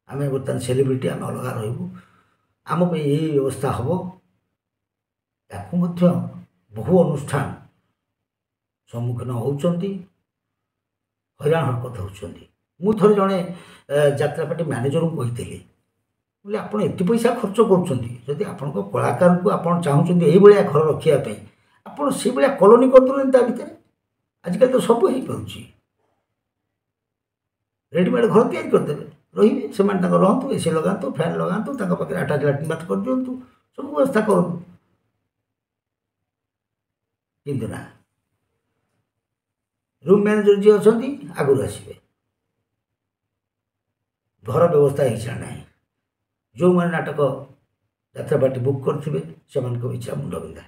ଆମେ ବର୍ତ୍ତମାନ ସେଲିବ୍ରିଟି, ଆମେ ଅଲଗା ରହିବୁ, ଆମ ପାଇଁ ଏଇ ବ୍ୟବସ୍ଥା ହେବ। ତାକୁ ମଧ୍ୟ ବହୁ ଅନୁଷ୍ଠାନ ସମ୍ମୁଖୀନ ହେଉଛନ୍ତି, ହଇରାଣ ହରକତ ହେଉଛନ୍ତି। ମୁଁ ଥରେ ଜଣେ ଯାତ୍ରା ପାର୍ଟି ମ୍ୟାନେଜରଙ୍କୁ କହିଥିଲି, ବୋଲେ ଆପଣ ଏତେ ପଇସା ଖର୍ଚ୍ଚ କରୁଛନ୍ତି, ଯଦି ଆପଣଙ୍କ କଳାକାରଙ୍କୁ ଆପଣ ଚାହୁଁଛନ୍ତି ଏଇଭଳିଆ ଘର ରଖିବା ପାଇଁ, ଆପଣ ସେଇଭଳିଆ କଲୋନୀ କରିଦେଉଛନ୍ତି ତା ଭିତରେ। ଆଜିକାଲି ତ ସବୁ ହେଇପାରୁଛି, ରେଡ଼ିମେଡ଼ ଘର ତିଆରି କରିଦେବେ, ରହିବେ, ସେମାନେ ତାଙ୍କର ରହନ୍ତୁ, ଏସି ଲଗାନ୍ତୁ, ଫ୍ୟାନ୍ ଲଗାନ୍ତୁ, ତାଙ୍କ ପାଖରେ ଆଟାଚ୍ ଲାଟ୍ରିନ୍ ବାଥ୍ କରିଦିଅନ୍ତୁ, ସବୁ ବ୍ୟବସ୍ଥା କରନ୍ତୁ। କିନ୍ତୁ ନା, ରୁମ୍ ମ୍ୟାନେଜର ଯିଏ ଅଛନ୍ତି ଆଗରୁ ଆସିବେ, ଘର ବ୍ୟବସ୍ଥା ହେଇଛି ନା ନାହିଁ। ଯେଉଁମାନେ ନାଟକ ଯାତ୍ରା ପାର୍ଟି ବୁକ୍ କରିଥିବେ ସେମାନଙ୍କ ଇଚ୍ଛା ମୁଣ୍ଡ ବିନ୍ଧା।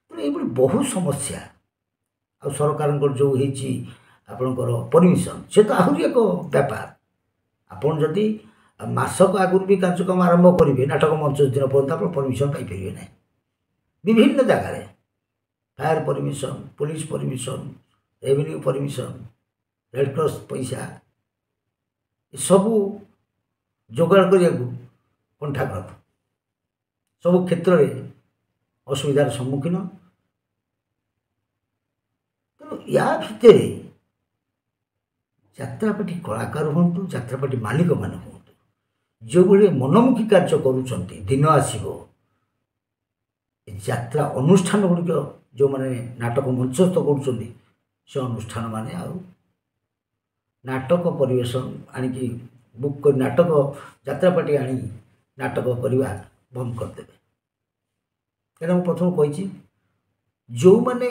ତେଣୁ ଏଇଭଳି ବହୁ ସମସ୍ୟା। ଆଉ ସରକାରଙ୍କର ଯେଉଁ ହେଇଛି ଆପଣଙ୍କର ପରମିଶନ, ସେ ତ ଆହୁରି ଏକ ବ୍ୟାପାର। ଆପଣ ଯଦି ମାସକ ଆଗରୁ ବି କାର୍ଯ୍ୟକ୍ରମ ଆରମ୍ଭ କରିବେ, ନାଟକ ମଞ୍ଚ ଦିନ ପର୍ଯ୍ୟନ୍ତ ଆପଣ ପରମିଶନ ପାଇପାରିବେ ନାହିଁ। ବିଭିନ୍ନ ଜାଗାରେ fire permission, police permission, revenue permission, Red Cross ପଇସା ଏସବୁ ଯୋଗାଡ଼ କରିବାକୁ କଣ୍ଠାଗ୍ରତ, ସବୁ କ୍ଷେତ୍ରରେ ଅସୁବିଧାର ସମ୍ମୁଖୀନ। ତେଣୁ ୟା ଭିତରେ ଯାତ୍ରାପାର୍ଟି କଳାକାର ହୁଅନ୍ତୁ, ଯାତ୍ରାପାର୍ଟି ମାଲିକମାନେ ହୁଅନ୍ତୁ, ଯେଉଁଭଳି ମନମୁଖୀ କାର୍ଯ୍ୟ କରୁଛନ୍ତି, ଦିନ ଆସିବ ଯାତ୍ରା ଅନୁଷ୍ଠାନ ଗୁଡ଼ିକ ଯେଉଁମାନେ ନାଟକ ମଞ୍ଚସ୍ଥ କରୁଛନ୍ତି, ସେ ଅନୁଷ୍ଠାନମାନେ ଆଉ ନାଟକ ପରିବେଷଣ ଆଣିକି ବୁକ୍ କରି ନାଟକ ଯାତ୍ରାପାର୍ଟି ଆଣି ନାଟକ କରିବା ବନ୍ଦ କରିଦେବେ। କାରଣ ମୁଁ ପ୍ରଥମେ କହିଛି, ଯେଉଁମାନେ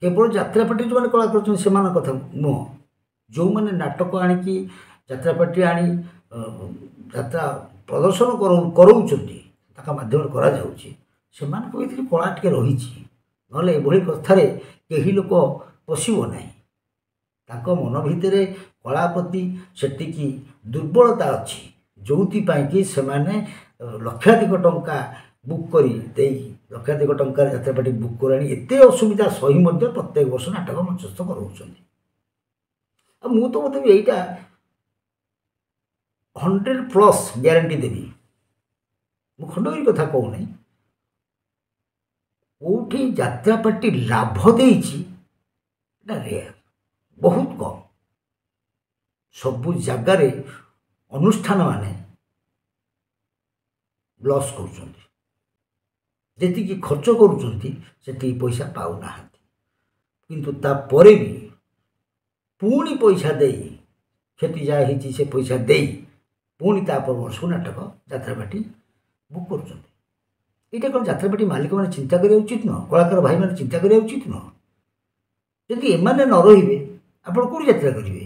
କେବଳ ଯାତ୍ରାପାର୍ଟି ଯେଉଁମାନେ କଳା କରୁଛନ୍ତି ସେମାନଙ୍କ କଥା ନୁହଁ, ଯେଉଁମାନେ ନାଟକ ଆଣିକି ଯାତ୍ରାପାର୍ଟି ଆଣି ଯାତ୍ରା ପ୍ରଦର୍ଶନ କରାଉଛନ୍ତି, ତାଙ୍କ ମାଧ୍ୟମରେ କରାଯାଉଛି, ସେମାନଙ୍କ ଭିତରେ କଳା ଟିକେ ରହିଛି। ନହେଲେ ଏଭଳି କଥାରେ କେହି ଲୋକ ପଶିବ ନାହିଁ। ତାଙ୍କ ମନ ଭିତରେ କଳା ପ୍ରତି ସେତିକି ଦୁର୍ବଳତା ଅଛି, ଯେଉଁଥିପାଇଁ କି ସେମାନେ ଲକ୍ଷାଧିକ ଟଙ୍କା ବୁକ୍ କରି ଦେଇ ଲକ୍ଷାଧିକ ଟଙ୍କାର ଯାତ୍ରାପାର୍ଟି ବୁକ୍ କରି ଏତେ ଅସୁବିଧା ସହି ମଧ୍ୟ ପ୍ରତ୍ୟେକ ବର୍ଷ ନାଟକ ମଞ୍ଚସ୍ଥ କରାଉଛନ୍ତି। ଆଉ ମୁଁ ତ ମୋତେ ଏଇଟା 100+ ଗ୍ୟାରେଣ୍ଟି ଦେବି, ମୁଁ ଖଣ୍ଡଗିରି କଥା କହୁନାହିଁ, କେଉଁଠି ଯାତ୍ରାପାର୍ଟି ଲାଭ ଦେଇଛି ଏଇଟା ରେୟାର, ବହୁତ କମ୍। ସବୁ ଜାଗାରେ ଅନୁଷ୍ଠାନ ମାନେ ଲସ୍ କରୁଛନ୍ତି, ଯେତିକି ଖର୍ଚ୍ଚ କରୁଛନ୍ତି ସେତିକି ପଇସା ପାଉନାହାନ୍ତି, କିନ୍ତୁ ତାପରେ ବି ପୁଣି ପଇସା ଦେଇ କ୍ଷତି ଯାହା ହେଇଛି ସେ ପଇସା ଦେଇ ପୁଣି ତାପର ବର୍ଷକୁ ନାଟକ ଯାତ୍ରାପାର୍ଟି ବୁକ୍ କରୁଛନ୍ତି। ଏଇଟା କ'ଣ ଯାତ୍ରାପାର୍ଟି ମାଲିକମାନେ ଚିନ୍ତା କରିବା ଉଚିତ ନୁହଁ? କଳାକାର ଭାଇମାନେ ଚିନ୍ତା କରିବା ଉଚିତ ନୁହଁ? ଯଦି ଏମାନେ ନ ରହିବେ ଆପଣ କେଉଁଠି ଯାତ୍ରା କରିବେ?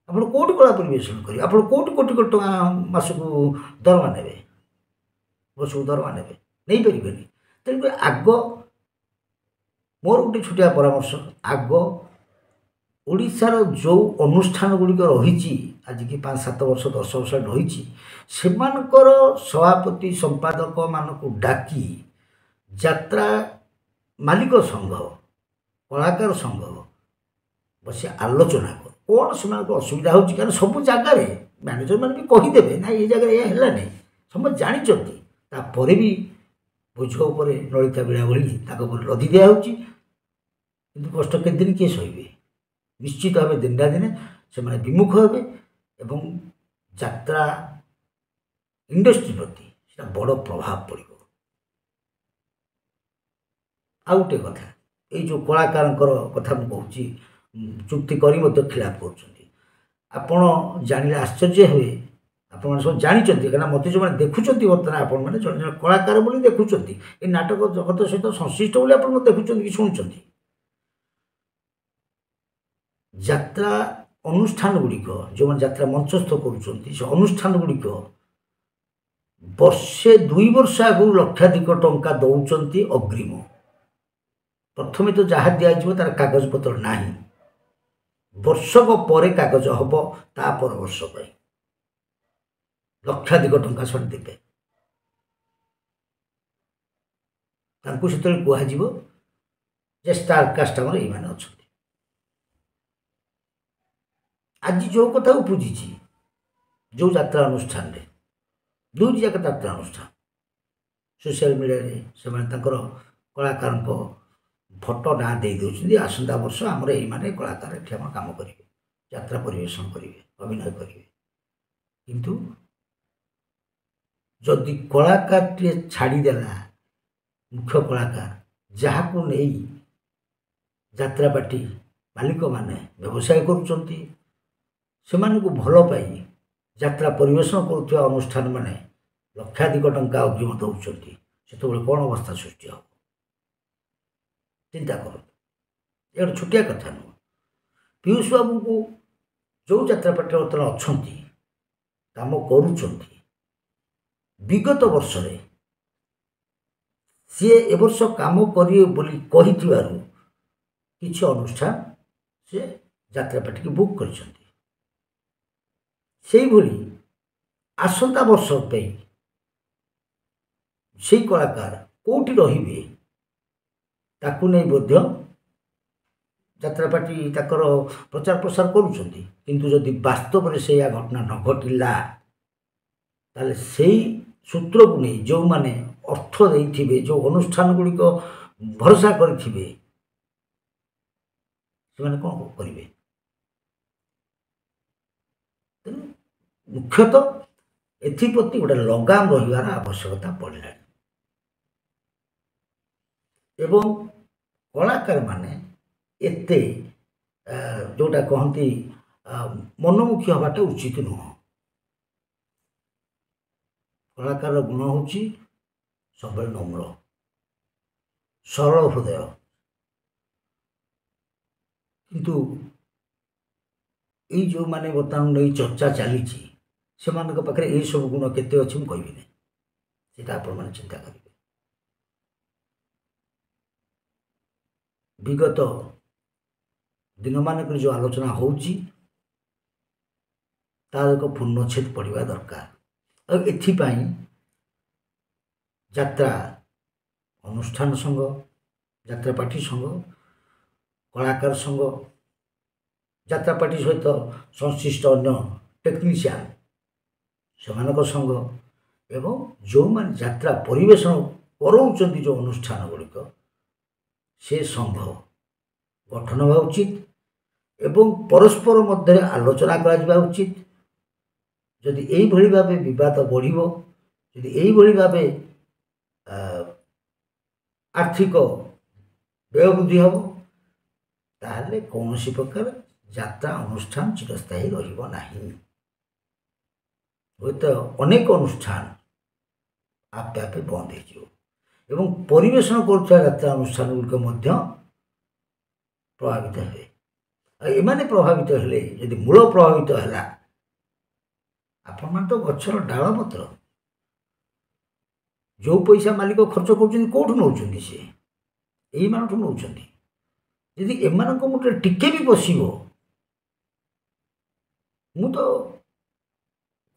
ଆପଣ କେଉଁଠି କଳା ପରିବେଷଣ କରିବେ? ଆପଣ କେଉଁଠି କୋଟି କୋଟି ଟଙ୍କା ମାସକୁ ଦରମା ନେବେ, ବର୍ଷକୁ ଦରମା ନେବେ? ନେଇପାରିବେନି। ତେଣୁକରି ଆଗ ମୋର ଗୋଟେ ଛୋଟିଆ ପରାମର୍ଶ, ଆଗ ଓଡ଼ିଶାର ଯେଉଁ ଅନୁଷ୍ଠାନ ଗୁଡ଼ିକ ରହିଛି ଆଜିକି 5-7 ବର୍ଷ 10 ବର୍ଷ ରହିଛି, ସେମାନଙ୍କର ସଭାପତି ସମ୍ପାଦକମାନଙ୍କୁ ଡାକି ଯାତ୍ରା ମାଲିକ ସଂଘ, କଳାକାର ସଂଘ ବସି ଆଲୋଚନା କର, କ'ଣ ସେମାନଙ୍କ ଅସୁବିଧା ହେଉଛି। କାରଣ ସବୁ ଜାଗାରେ ମ୍ୟାନେଜରମାନେ ବି କହିଦେବେ ନା ଏ ଜାଗାରେ ଏହା ହେଲାନି, ସମସ୍ତେ ଜାଣିଛନ୍ତି, ତାପରେ ବି ବୋଝ ଉପରେ ନଳିତା ବିଡ଼ା ଭଳି ତାଙ୍କ ଉପରେ ଲଦି ଦିଆହେଉଛି। କିନ୍ତୁ କଷ୍ଟ କେତେ ଦିନ କିଏ ସହିବେ? ନିଶ୍ଚିତ ଭାବେ ଦିନେ ନା ଦିନେ ସେମାନେ ବିମୁଖ ହେବେ ଏବଂ ଯାତ୍ରା ଇଣ୍ଡଷ୍ଟ୍ରି ପ୍ରତି ସେଟା ବଡ଼ ପ୍ରଭାବ ପଡ଼ିବ। ଆଉ ଗୋଟେ କଥା, ଏଇ ଯେଉଁ କଳାକାରଙ୍କର କଥା ମୁଁ କହୁଛି, ଚୁକ୍ତି କରି ମଧ୍ୟ ଖିଲାପ କରୁଛନ୍ତି। ଆପଣ ଜାଣିଲେ ଆଶ୍ଚର୍ଯ୍ୟ ହେବେ, ଆପଣମାନେ ସବୁ ଜାଣିଛନ୍ତି, କାହିଁକିନା ମୋତେ ଯେଉଁମାନେ ଦେଖୁଛନ୍ତି ବର୍ତ୍ତମାନ ଆପଣମାନେ ଜଣେ ଜଣେ କଳାକାର ବୋଲି ଦେଖୁଛନ୍ତି, ଏ ନାଟକ ଜଗତ ସହିତ ସଂଶ୍ଳିଷ୍ଟ ବୋଲି ଆପଣ ଦେଖୁଛନ୍ତି କି ଶୁଣୁଛନ୍ତି। ଯାତ୍ରା ଅନୁଷ୍ଠାନ ଗୁଡ଼ିକ ଯେଉଁମାନେ ଯାତ୍ରା ମଞ୍ଚସ୍ଥ କରୁଛନ୍ତି, ସେ ଅନୁଷ୍ଠାନ ଗୁଡ଼ିକ ବର୍ଷେ 2 ବର୍ଷ ଆଗରୁ ଲକ୍ଷାଧିକ ଟଙ୍କା ଦେଉଛନ୍ତି ଅଗ୍ରିମ। ପ୍ରଥମେ ତ ଯାହା ଦିଆଯିବ ତାର କାଗଜପତ୍ର ନାହିଁ, ବର୍ଷକ ପରେ କାଗଜ ହେବ, ତାପର ବର୍ଷ ପାଇଁ ଲକ୍ଷାଧିକ ଟଙ୍କା ସେମାନେ ଦେବେ। ତାଙ୍କୁ ସେତେବେଳେ କୁହାଯିବ ଯେ ଷ୍ଟାର କାଷ୍ଟ ଆମର ଏଇମାନେ ଅଛନ୍ତି। ଆଜି ଯେଉଁ କଥା ଉପୁଜିଛି ଯେଉଁ ଯାତ୍ରା ଅନୁଷ୍ଠାନରେ, 2ଟି ଯାକ ଯାତ୍ରା ଅନୁଷ୍ଠାନ ସୋସିଆଲ ମିଡ଼ିଆରେ ସେମାନେ ତାଙ୍କର କଳାକାରଙ୍କ ଫଟୋ ନାଁ ଦେଇ ଦେଉଛନ୍ତି, ଆସନ୍ତା ବର୍ଷ ଆମର ଏଇମାନେ କଳାକାର ଏଠି ଆମର କାମ କରିବେ, ଯାତ୍ରା ପରିବେଷଣ କରିବେ, ଅଭିନୟ କରିବେ। କିନ୍ତୁ ଯଦି କଳାକାରଟିଏ ଛାଡ଼ିଦେଲା, ମୁଖ୍ୟ କଳାକାର ଯାହାକୁ ନେଇ ଯାତ୍ରାପାର୍ଟି ମାଲିକମାନେ ବ୍ୟବସାୟ କରୁଛନ୍ତି, ସେମାନଙ୍କୁ ଭଲ ପାଇ ଯାତ୍ରା ପରିବେଷଣ କରୁଥିବା ଅନୁଷ୍ଠାନମାନେ ଲକ୍ଷାଧିକ ଟଙ୍କା ଅଗ୍ରିମ ଦେଉଛନ୍ତି, ସେତେବେଳେ କ'ଣ ଅବସ୍ଥା ସୃଷ୍ଟି ହେବ? ଚିନ୍ତା କରନ୍ତୁ। ଏ ଗୋଟେ ଛୋଟିଆ କଥା ନୁହଁ। ପିୟୁଷ ବାବୁଙ୍କୁ ଯେଉଁ ଯାତ୍ରାପାର୍ଟିରେ ବର୍ତ୍ତମାନ ଅଛନ୍ତି, କାମ କରୁଛନ୍ତି, ବିଗତ ବର୍ଷରେ ସିଏ ଏ ବର୍ଷ କାମ କରିବେ ବୋଲି କହିଥିବାରୁ କିଛି ଅନୁଷ୍ଠାନ ସେ ଯାତ୍ରାପାର୍ଟିକୁ ବୁକ୍ କରିଛନ୍ତି। ସେଇଭଳି ଆସନ୍ତା ବର୍ଷ ପାଇଁ ସେଇ କଳାକାର କେଉଁଠି ରହିବେ ତାକୁ ନେଇ ମଧ୍ୟ ଯାତ୍ରାପାର୍ଟି ତାଙ୍କର ପ୍ରଚାର ପ୍ରସାର କରୁଛନ୍ତି। କିନ୍ତୁ ଯଦି ବାସ୍ତବରେ ସେଇଆ ଘଟଣା ନ ଘଟିଲା, ତାହେଲେ ସେଇ ସୂତ୍ରକୁ ନେଇ ଯେଉଁମାନେ ଅର୍ଥ ଦେଇଥିବେ, ଯେଉଁ ଅନୁଷ୍ଠାନ ଗୁଡ଼ିକ ଭରସା କରିଥିବେ, ସେମାନେ କ'ଣ କରିବେ? ତେଣୁ ମୁଖ୍ୟତଃ ଏଥିପ୍ରତି ଗୋଟେ ଲଗାମ ରହିବାର ଆବଶ୍ୟକତା ପଡ଼ିଲାଣି ଏବଂ କଳାକାରମାନେ ଏତେ ଯେଉଁଟା କହନ୍ତି ମନମୁଖୀ ହେବାଟା ଉଚିତ ନୁହଁ। କଳାକାରର ଗୁଣ ହେଉଛି ସବୁବେଳେ ନମ୍ର, ସରଳ ହୃଦୟ। କିନ୍ତୁ ଏଇ ଯେଉଁମାନେ ବର୍ତ୍ତମାନ ନେଇ ଚର୍ଚ୍ଚା ଚାଲିଛି, ସେମାନଙ୍କ ପାଖରେ ଏଇସବୁ ଗୁଣ କେତେ ଅଛି ମୁଁ କହିବି ନାହିଁ, ସେଇଟା ଆପଣମାନେ ଚିନ୍ତା କରିବେ। ବିଗତ ଦିନମାନଙ୍କରେ ଯେଉଁ ଆଲୋଚନା ହେଉଛି ତାର ଏକ ପୂର୍ଣ୍ଣଚ୍ଛେଦ ପଡ଼ିବା ଦରକାର। ଆଉ ଏଥିପାଇଁ ଯାତ୍ରା ଅନୁଷ୍ଠାନ ସଂଘ, ଯାତ୍ରାପାର୍ଟି ସଂଘ, କଳାକାର ସଂଘ, ଯାତ୍ରାପାର୍ଟି ସହିତ ସଂଶ୍ଳିଷ୍ଟ ଅନ୍ୟ ଟେକ୍ନିସିଆନ୍ ସେମାନଙ୍କ ସଂଘ ଏବଂ ଯେଉଁମାନେ ଯାତ୍ରା ପରିବେଷଣ କରାଉଛନ୍ତି ଯେଉଁ ଅନୁଷ୍ଠାନ ଗୁଡ଼ିକ ସେ ସଂଘ ଗଠନ ହେବା ଉଚିତ ଏବଂ ପରସ୍ପର ମଧ୍ୟରେ ଆଲୋଚନା କରାଯିବା ଉଚିତ। ଯଦି ଏଇଭଳି ଭାବେ ବିବାଦ ବଢ଼ିବ, ଯଦି ଏଇଭଳି ଭାବେ ଆର୍ଥିକ ବ୍ୟୟ ବୃଦ୍ଧି ହେବ, ତାହେଲେ କୌଣସି ପ୍ରକାର ଯାତ୍ରା ଅନୁଷ୍ଠାନ ଚିରସ୍ଥାୟୀ ରହିବ ନାହିଁ। ହୁଏତ ଅନେକ ଅନୁଷ୍ଠାନ ଆପେ ଆପେ ବନ୍ଦ ହୋଇଯିବ ଏବଂ ପରିବେଷଣ କରୁଥିବା ଯାତ୍ରା ଅନୁଷ୍ଠାନ ଗୁଡ଼ିକ ମଧ୍ୟ ପ୍ରଭାବିତ ହେବେ। ଆଉ ଏମାନେ ପ୍ରଭାବିତ ହେଲେ, ଯଦି ମୂଳ ପ୍ରଭାବିତ ହେଲା, ଆପଣମାନେ ତ ଗଛର ଡାଳ ପତ୍ର ଯେଉଁ ପଇସା ମାଲିକ ଖର୍ଚ୍ଚ କରୁଛନ୍ତି କେଉଁଠୁ ନେଉଛନ୍ତି? ସେ ଏଇମାନଠୁ ନେଉଛନ୍ତି। ଯଦି ଏମାନଙ୍କ ମୁଣ୍ଡରେ ଟିକେ ବି ପଶିବ, ମୁଁ ତ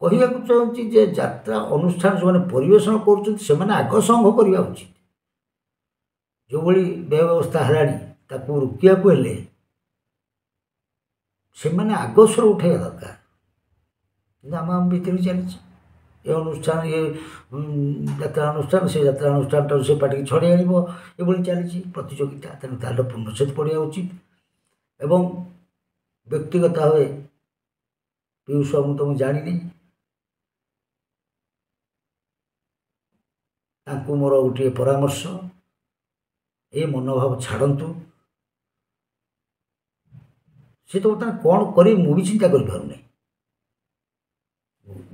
କହିବାକୁ ଚାହୁଁଛି ଯେ ଯାତ୍ରା ଅନୁଷ୍ଠାନ ଯେଉଁମାନେ ପରିବେଷଣ କରୁଛନ୍ତି ସେମାନେ ଆଗ ସଂଘ କରିବା ଉଚିତ। ଯେଉଁଭଳି ବ୍ୟୟ ବ୍ୟବସ୍ଥା ହେଲାଣି ତାକୁ ରୋକିବାକୁ ହେଲେ ସେମାନେ ଆଗ ସ୍ୱର ଉଠାଇବା ଦରକାର। କିନ୍ତୁ ଆମ ଭିତରେ ଚାଲିଛି ଏ ଅନୁଷ୍ଠାନ, ଏ ଯାତ୍ରା ଅନୁଷ୍ଠାନ, ସେ ଯାତ୍ରା ଅନୁଷ୍ଠାନଠାରୁ ସେ ପାଟିକି ଛଡ଼େଇ ଆଣିବ, ଏଭଳି ଚାଲିଛି ପ୍ରତିଯୋଗିତା। ତେଣୁ ତାହାର ପୂର୍ଣ୍ଣଚ୍ଛେଦ ପଡ଼ିବା ଉଚିତ। ଏବଂ ବ୍ୟକ୍ତିଗତ ଭାବେ ପିୟୁଷ ବାବୁଙ୍କୁ ତ ମୁଁ ଜାଣିନି, ତାଙ୍କୁ ମୋର ଗୋଟିଏ ପରାମର୍ଶ, ଏ ମନୋଭାବ ଛାଡ଼ନ୍ତୁ। ସେ ତ ବର୍ତ୍ତମାନ କ'ଣ କରିବେ ମୁଁ ବି ଚିନ୍ତା କରିପାରୁନି।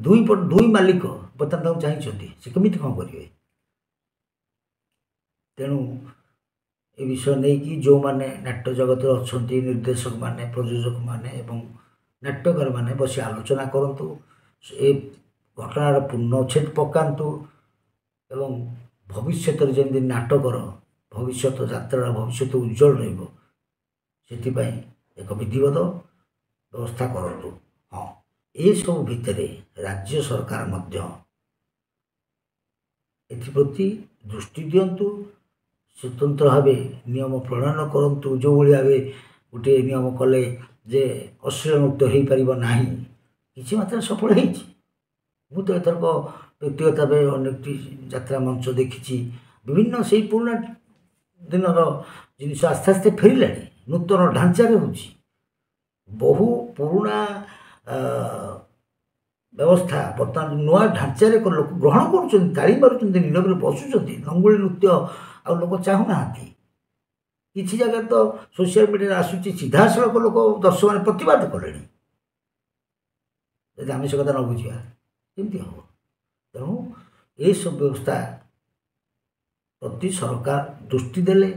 ଦୁଇ ମାଲିକ ବର୍ତ୍ତମାନ ତାଙ୍କୁ ଚାହିଁଛନ୍ତି, ସେ କେମିତି କ'ଣ କରିବେ? ତେଣୁ ଏ ବିଷୟ ନେଇକି ଯେଉଁମାନେ ନାଟ୍ୟ ଜଗତରେ ଅଛନ୍ତି, ନିର୍ଦ୍ଦେଶକମାନେ, ପ୍ରଯୋଜକମାନେ ଏବଂ ନାଟ୍ୟକାରମାନେ ବସି ଆଲୋଚନା କରନ୍ତୁ, ଏ ଘଟଣାର ପୂର୍ଣ୍ଣଚ୍ଛେଦ ପକାନ୍ତୁ ଏବଂ ଭବିଷ୍ୟତରେ ଯେମିତି ନାଟକର ଭବିଷ୍ୟତ, ଯାତ୍ରାର ଭବିଷ୍ୟତ ଉଜ୍ଜଳ ରହିବ, ସେଥିପାଇଁ ଏକ ବିଧିବଦ୍ଧ ବ୍ୟବସ୍ଥା କରନ୍ତୁ। ହଁ, ଏସବୁ ଭିତରେ ରାଜ୍ୟ ସରକାର ମଧ୍ୟ ଏଥିପ୍ରତି ଦୃଷ୍ଟି ଦିଅନ୍ତୁ, ସ୍ୱତନ୍ତ୍ର ଭାବେ ନିୟମ ପ୍ରଣୟନ କରନ୍ତୁ। ଯେଉଁଭଳି ଭାବେ ଗୋଟିଏ ନିୟମ କଲେ ଯେ ଅଶ୍ଳୀଳ ନୃତ୍ୟ ହୋଇପାରିବ ନାହିଁ, କିଛି ମାତ୍ରାରେ ସଫଳ ହେଇଛି। ମୁଁ ତ ଏଥରକ ବ୍ୟକ୍ତିଗତ ଭାବେ ଅନେକଟି ଯାତ୍ରା ମଞ୍ଚ ଦେଖିଛି। ବିଭିନ୍ନ ସେଇ ପୁରୁଣା ଦିନର ଜିନିଷ ଆସ୍ତେ ଆସ୍ତେ ଫେରିଲାଣି, ନୂତନ ଢାଞ୍ଚାରେ ହେଉଛି। ବହୁ ପୁରୁଣା ବ୍ୟବସ୍ଥା ବର୍ତ୍ତମାନ ନୂଆ ଢାଞ୍ଚାରେ ଲୋକ ଗ୍ରହଣ କରୁଛନ୍ତି, ତାଳି ମାରୁଛନ୍ତି, ନୀରବରେ ବସୁଛନ୍ତି। ଦଙ୍ଗୁଳି ନୃତ୍ୟ ଆଉ ଲୋକ ଚାହୁଁନାହାନ୍ତି। କିଛି ଜାଗାରେ ତ ସୋସିଆଲ ମିଡ଼ିଆରେ ଆସୁଛି, ସିଧାସଳଖ ଲୋକ ଦର୍ଶକମାନେ ପ୍ରତିବାଦ କଲେଣି। ଯଦି ଆମେ ସେ କଥା ନ ବୁଝିବା କେମିତି ହେବ? ତେଣୁ ଏସବୁ ବ୍ୟବସ୍ଥା ପ୍ରତି ସରକାର ଦୃଷ୍ଟି ଦେଲେ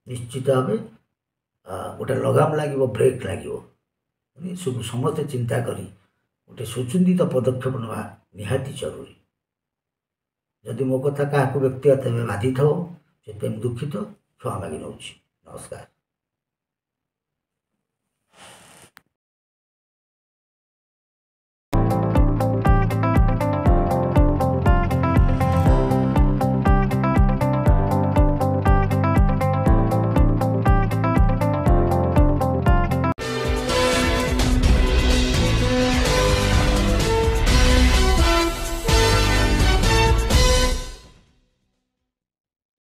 ନିଶ୍ଚିତ ଭାବେ ଗୋଟେ ଲଗାମ ଲାଗିବ, ବ୍ରେକ୍ ଲାଗିବ। ଏସବୁ ସମସ୍ତେ ଚିନ୍ତା କରି ଗୋଟେ ସୁଚିନ୍ତିତ ପଦକ୍ଷେପ ନେବା ନିହାତି ଜରୁରୀ। ଯଦି ମୋ କଥା କାହାକୁ ବ୍ୟକ୍ତିଗତ ଭାବେ ବାଧିଥିବ, ସେଥିପାଇଁ ମୁଁ ଦୁଃଖିତ, କ୍ଷମା ମାଗି ନେଉଛି। ନମସ୍କାର।